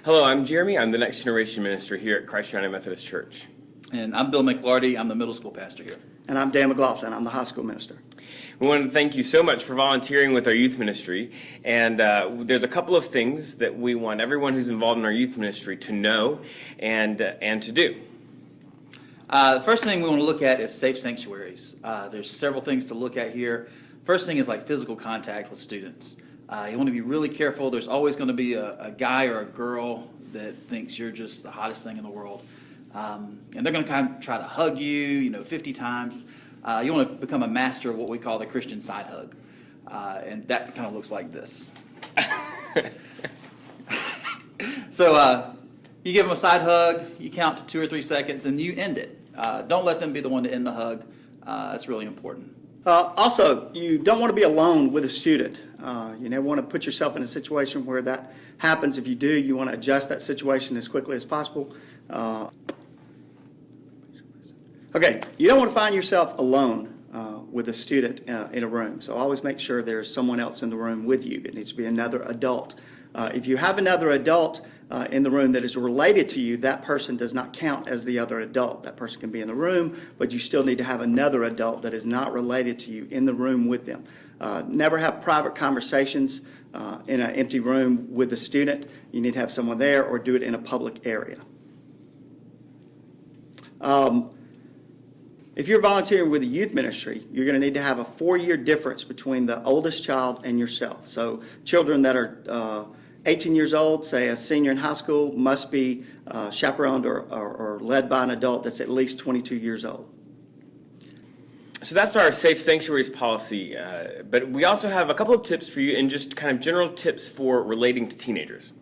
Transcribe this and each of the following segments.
Hello, I'm Jeremy. I'm the Next Generation Minister here at Christ United Methodist Church. And I'm Bill McLarty. I'm the middle school pastor here. And I'm Dan McLaughlin. I'm the high school minister. We want to thank you so much for volunteering with our youth ministry. And there's a couple of things that we want everyone who's involved in our youth ministry to know and to do. The first thing we want to look at is safe sanctuaries. There's several things to look at here. First thing is like physical contact with students. You want to be really careful. There's always going to be a guy or a girl that thinks you're just the hottest thing in the world. And they're going to kind of try to hug you, 50 times. You want to become a master of what we call the Christian side hug. And that kind of looks like this. So you give them a side hug, you count to 2 or 3 seconds, and you end it. Don't let them be the one to end the hug. That's really important. Also, you don't want to be alone with a student. You never want to put yourself in a situation where that happens. If you do, you want to adjust that situation as quickly as possible. Okay, you don't want to find yourself alone with a student in a room. So always make sure there's someone else in the room with you. It needs to be another adult. If you have another adult in the room that is related to you, that person does not count as the other adult. That person can be in the room, but you still need to have another adult that is not related to you in the room with them. Never have private conversations in an empty room with a student. You need to have someone there, or do it in a public area. If you're volunteering with a youth ministry, you're going to need to have a 4-year difference between the oldest child and yourself. So children that are 18 years old, say a senior in high school, must be chaperoned or led by an adult that's at least 22 years old. So that's our safe sanctuaries policy, but we also have a couple of tips for you and just kind of general tips for relating to teenagers.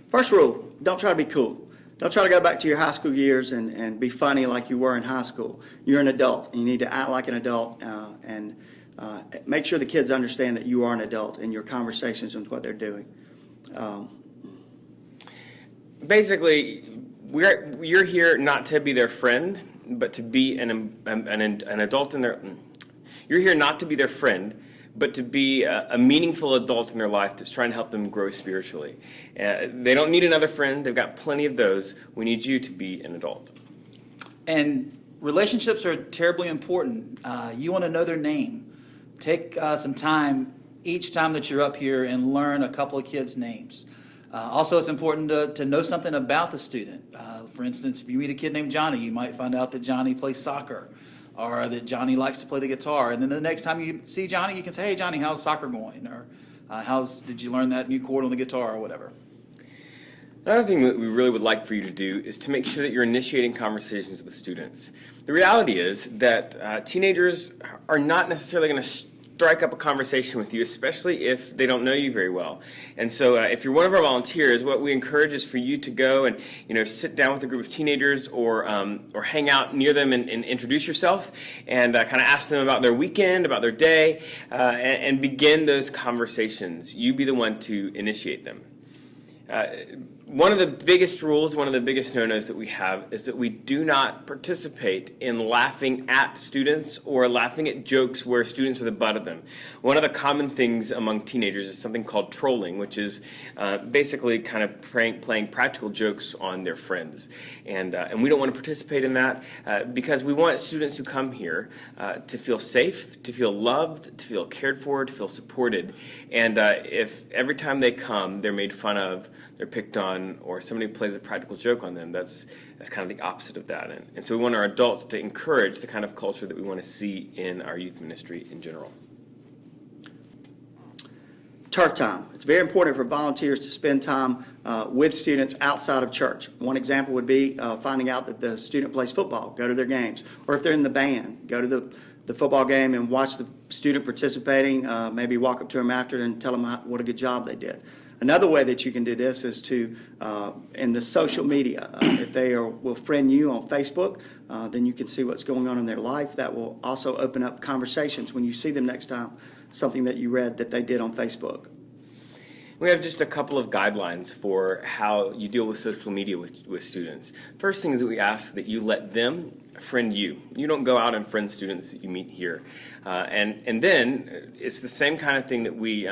First rule, don't try to be cool. Don't try to go back to your high school years and be funny like you were in high school. You're an adult, and you need to act like an adult and make sure the kids understand that you are an adult in your conversations and what they're doing. Basically, you're here not to be their friend, but to be an adult in their. You're here not to be their friend, but to be a meaningful adult in their life that's trying to help them grow spiritually. They don't need another friend. They've got plenty of those. We need you to be an adult. And relationships are terribly important. You want to know their name. Take some time each time that you're up here and learn a couple of kids' names. Also, it's important to know something about the student. For instance, if you meet a kid named Johnny, you might find out that Johnny plays soccer, or that Johnny likes to play the guitar. And then the next time you see Johnny, you can say, "Hey, Johnny, how's soccer going?" Or did you learn that new chord on the guitar, or whatever. Another thing that we really would like for you to do is to make sure that you're initiating conversations with students. The reality is that teenagers are not necessarily going to strike up a conversation with you, especially if they don't know you very well. And so if you're one of our volunteers, what we encourage is for you to go and sit down with a group of teenagers or hang out near them and introduce yourself and kind of ask them about their weekend, about their day, and begin those conversations. You be the one to initiate them. One of the biggest rules, one of the biggest no-nos that we have is that we do not participate in laughing at students or laughing at jokes where students are the butt of them. One of the common things among teenagers is something called trolling, which is basically kind of playing practical jokes on their friends. And we don't want to participate in that because we want students who come here to feel safe, to feel loved, to feel cared for, to feel supported. And if every time they come, they're made fun of, they're picked on, or somebody plays a practical joke on them, that's kind of the opposite of that. And so we want our adults to encourage the kind of culture that we want to see in our youth ministry in general. Turf time. It's very important for volunteers to spend time with students outside of church. One example would be finding out that the student plays football, go to their games. Or if they're in the band, go to the football game and watch the student participating, maybe walk up to them after and tell them what a good job they did. Another way that you can do this is to, in the social media, if they will friend you on Facebook, then you can see what's going on in their life. That will also open up conversations when you see them next time, something that you read that they did on Facebook. We have just a couple of guidelines for how you deal with social media with students. First thing is that we ask that you let them friend you. You don't go out and friend students that you meet here. And then it's the same kind of thing that we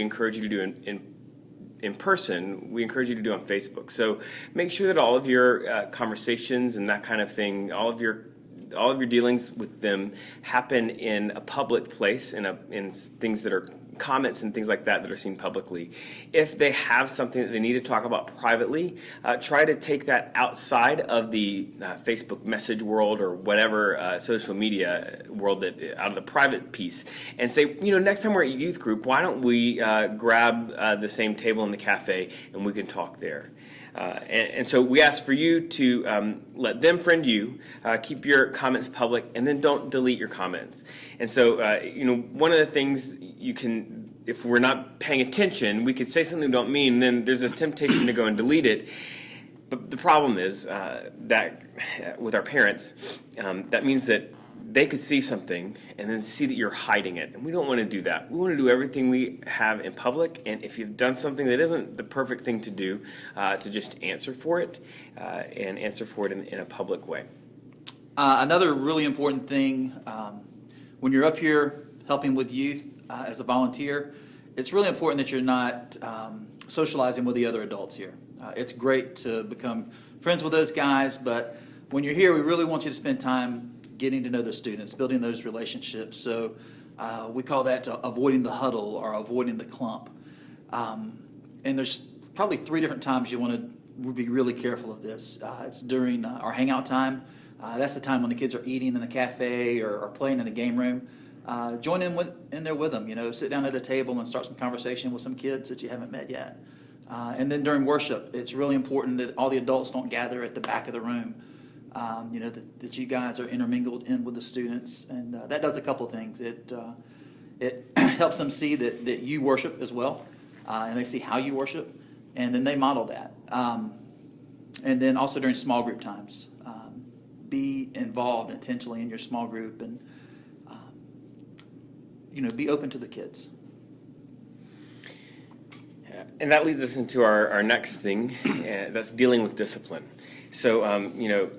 encourage you to do in person, we encourage you to do on Facebook. So make sure that all of your conversations and that kind of thing, all of your dealings with them happen in a public place, in things that are comments and things like that are seen publicly. If they have something that they need to talk about privately, try to take that outside of the Facebook message world or whatever social media world, that out of the private piece, and say, next time we're at youth group, why don't we grab the same table in the cafe and we can talk there. And so we ask for you to let them friend you, keep your comments public, and then don't delete your comments. And so, one of the things you can, if we're not paying attention, we could say something we don't mean, then there's this temptation to go and delete it. But the problem is that with our parents, that means that they could see something and then see that you're hiding it. And we don't want to do that. We want to do everything we have in public. And if you've done something that isn't the perfect thing to do, to just answer for it and answer for it in a public way. Another really important thing, when you're up here helping with youth as a volunteer, it's really important that you're not socializing with the other adults here. It's great to become friends with those guys, but when you're here, we really want you to spend time getting to know the students, building those relationships. So we call that avoiding the huddle or avoiding the clump. And there's probably 3 different times you want to be really careful of this. It's during our hangout time. That's the time when the kids are eating in the cafe or playing in the game room. Join in there with them. Sit down at a table and start some conversation with some kids that you haven't met yet. And then during worship, it's really important that all the adults don't gather at the back of the room. That you guys are intermingled in with the students, and that does a couple of things. It helps them see that you worship as well, and they see how you worship, and then they model that. And then also during small group times, be involved intentionally in your small group, and be open to the kids. And that leads us into our next thing, that's dealing with discipline. So,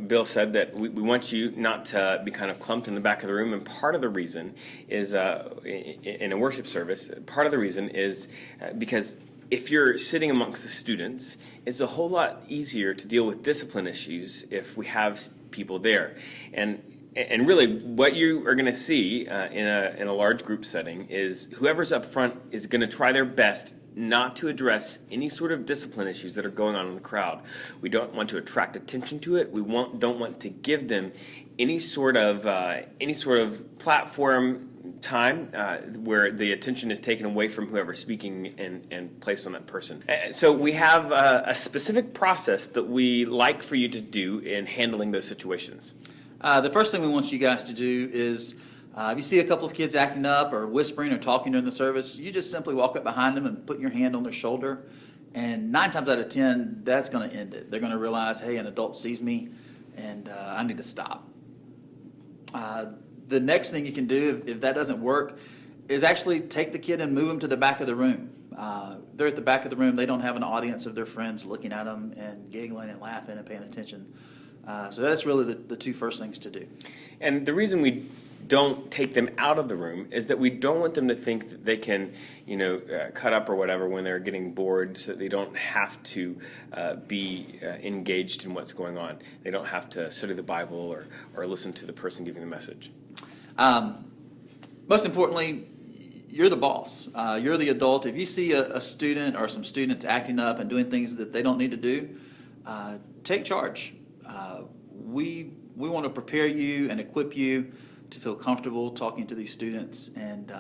Bill said that we want you not to be kind of clumped in the back of the room, and part of the reason is, in a worship service, part of the reason is because if you're sitting amongst the students, it's a whole lot easier to deal with discipline issues if we have people there. And really, what you are going to see in a large group setting is whoever's up front is going to try their best not to address any sort of discipline issues that are going on in the crowd. We don't want to attract attention to it. We don't want to give them any sort of platform time where the attention is taken away from whoever's speaking and placed on that person. So we have a specific process that we like for you to do in handling those situations. The first thing we want you guys to do is, if you see a couple of kids acting up or whispering or talking during the service, you just simply walk up behind them and put your hand on their shoulder. And 9 times out of 10, that's going to end it. They're going to realize, hey, an adult sees me, and I need to stop. The next thing you can do, if that doesn't work, is actually take the kid and move them to the back of the room. They're at the back of the room. They don't have an audience of their friends looking at them and giggling and laughing and paying attention. So that's really the 2 first things to do. And the reason we don't take them out of the room is that we don't want them to think that they can, cut up or whatever when they're getting bored, so that they don't have to be engaged in what's going on. They don't have to study the Bible or listen to the person giving the message. Most importantly, you're the boss. You're the adult. If you see a student or some students acting up and doing things that they don't need to do, take charge. We want to prepare you and equip you to feel comfortable talking to these students, and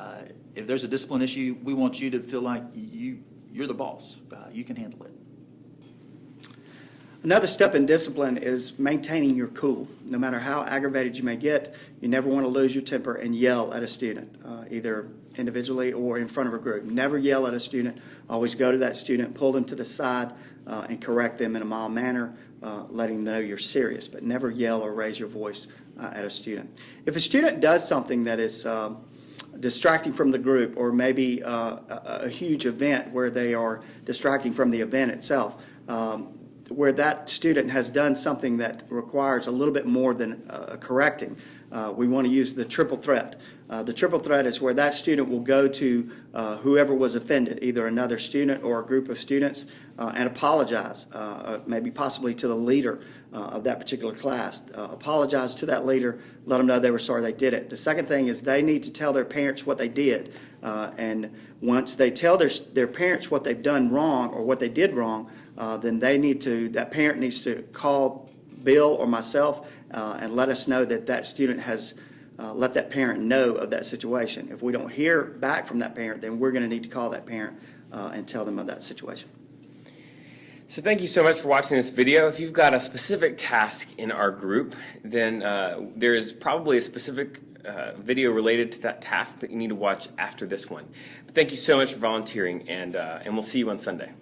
if there's a discipline issue, we want you to feel like you're the boss. You can handle it. Another step in discipline is maintaining your cool. No matter how aggravated you may get, you never want to lose your temper and yell at a student, either individually or in front of a group. Never yell at a student. Always go to that student, pull them to the side, and correct them in a mild manner, letting them know you're serious, but never yell or raise your voice at a student. If a student does something that is distracting from the group, or maybe a huge event where they are distracting from the event itself, where that student has done something that requires a little bit more than correcting, we want to use the triple threat. The triple threat is where that student will go to whoever was offended, either another student or a group of students, and apologize, maybe possibly to the leader of that particular class. Apologize to that leader, let them know they were sorry they did it. The second thing is they need to tell their parents what they did. And once they tell their parents what they've done wrong or what they did wrong, then that parent needs to call Bill or myself and let us know that student has let that parent know of that situation. If we don't hear back from that parent, then we're going to need to call that parent and tell them of that situation. So thank you so much for watching this video. If you've got a specific task in our group, then there is probably a specific video related to that task that you need to watch after this one. But thank you so much for volunteering, and we'll see you on Sunday.